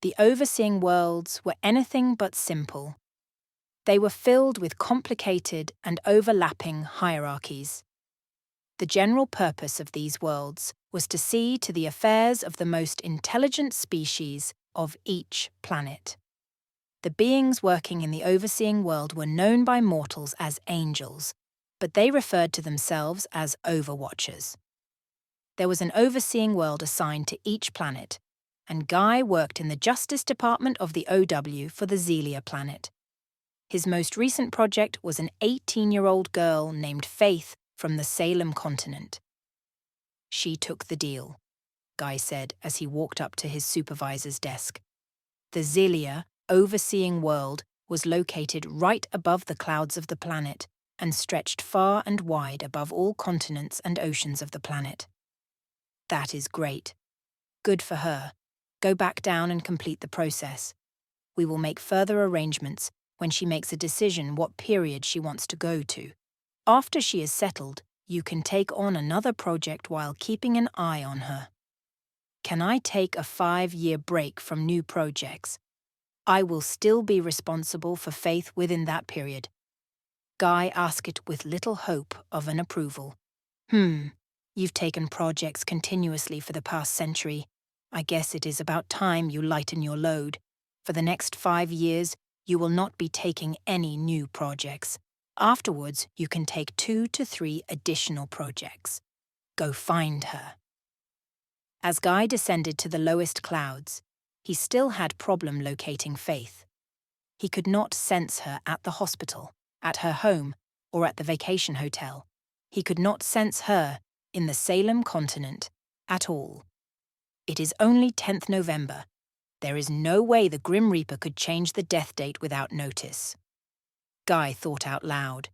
The overseeing worlds were anything but simple. They were filled with complicated and overlapping hierarchies. The general purpose of these worlds was to see to the affairs of the most intelligent species of each planet. The beings working in the overseeing world were known by mortals as angels, but they referred to themselves as overwatchers. There was an overseeing world assigned to each planet, and Guy worked in the Justice Department of the OW for the Zelia planet. His most recent project was an 18-year-old girl named Faith from the Salem continent. "She took the deal," Guy said as he walked up to his supervisor's desk. The Zelia, overseeing world, was located right above the clouds of the planet and stretched far and wide above all continents and oceans of the planet. "That is great. Good for her. Go back down and complete the process. We will make further arrangements when she makes a decision what period she wants to go to. After she is settled, you can take on another project while keeping an eye on her." "Can I take a 5-year break from new projects? I will still be responsible for Faith within that period." Guy asked it with little hope of an approval. You've taken projects continuously for the past century. I guess it is about time you lighten your load. For the next 5 years, you will not be taking any new projects. Afterwards, you can take 2 to 3 additional projects. Go find her." As Guy descended to the lowest clouds, he still had problem locating Faith. He could not sense her at the hospital, at her home, or at the vacation hotel. He could not sense her in the Salem continent at all. It is only 10th November. There is no way the Grim Reaper could change the death date without notice. Guy thought out loud.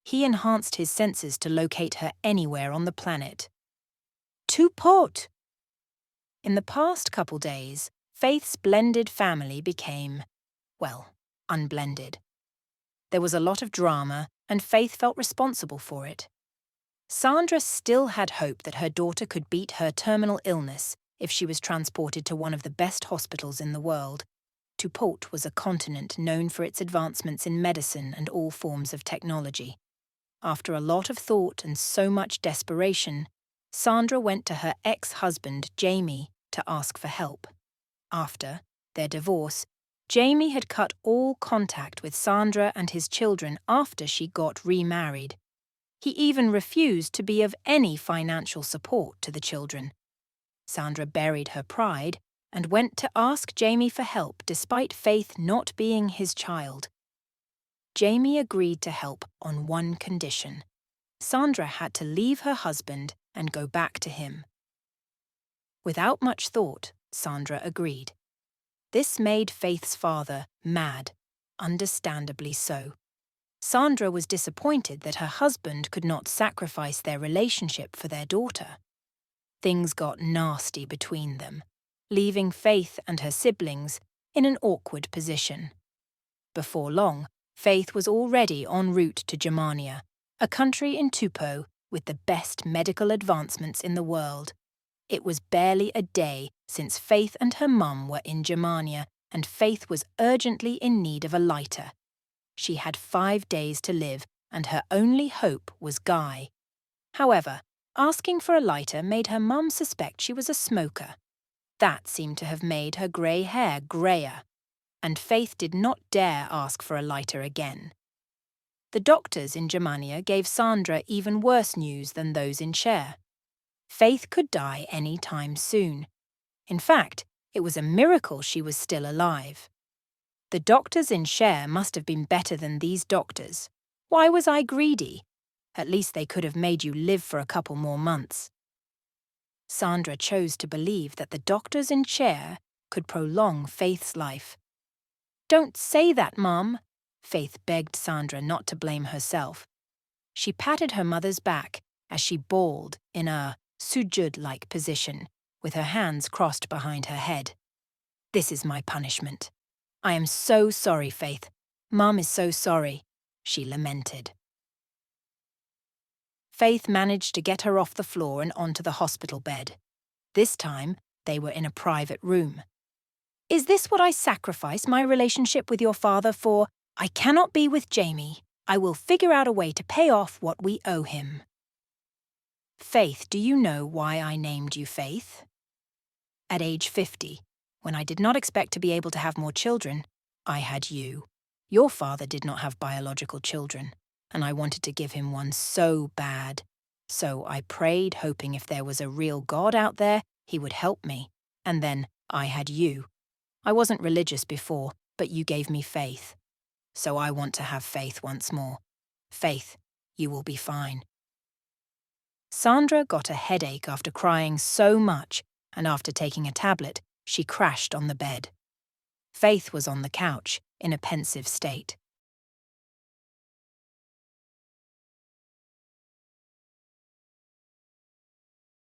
He enhanced his senses to locate her anywhere on the planet. "To port!" In the past couple days, Faith's blended family became, unblended. There was a lot of drama, and Faith felt responsible for it. Sandra still had hope that her daughter could beat her terminal illness if she was transported to one of the best hospitals in the world. Tuport was a continent known for its advancements in medicine and all forms of technology. After a lot of thought and so much desperation, Sandra went to her ex-husband, Jamie, to ask for help. After their divorce, Jamie had cut all contact with Sandra and his children after she got remarried. He even refused to be of any financial support to the children. Sandra buried her pride and went to ask Jamie for help despite Faith not being his child. Jamie agreed to help on one condition. Sandra had to leave her husband and go back to him. Without much thought, Sandra agreed. This made Faith's father mad, understandably so. Sandra was disappointed that her husband could not sacrifice their relationship for their daughter. Things got nasty between them, leaving Faith and her siblings in an awkward position. Before long, Faith was already en route to Germania, a country in Tupou with the best medical advancements in the world. It was barely a day since Faith and her mum were in Germania, and Faith was urgently in need of a lighter. She had 5 days to live, and her only hope was Guy. However, asking for a lighter made her mum suspect she was a smoker. That seemed to have made her grey hair greyer, and Faith did not dare ask for a lighter again. The doctors in Germania gave Sandra even worse news than those in Cher. Faith could die any time soon. In fact, it was a miracle she was still alive. The doctors in Cher must have been better than these doctors. Why was I greedy? At least they could have made you live for a couple more months. Sandra chose to believe that the doctors in Cher could prolong Faith's life. "Don't say that, Mum," Faith begged Sandra not to blame herself. She patted her mother's back as she bawled in a sujud-like position, with her hands crossed behind her head. "This is my punishment. I am so sorry, Faith. Mum is so sorry," she lamented. Faith managed to get her off the floor and onto the hospital bed. This time, they were in a private room. Is this what I sacrifice my relationship with your father for? I cannot be with Jamie. I will figure out a way to pay off what we owe him. Faith, do you know why I named you Faith? At age 50, when I did not expect to be able to have more children, I had you. Your father did not have biological children, and I wanted to give him one so bad. So I prayed, hoping if there was a real God out there, he would help me. And then I had you. I wasn't religious before, but you gave me faith. So I want to have faith once more. Faith, you will be fine. Sandra got a headache after crying so much, and after taking a tablet, she crashed on the bed. Faith was on the couch, in a pensive state.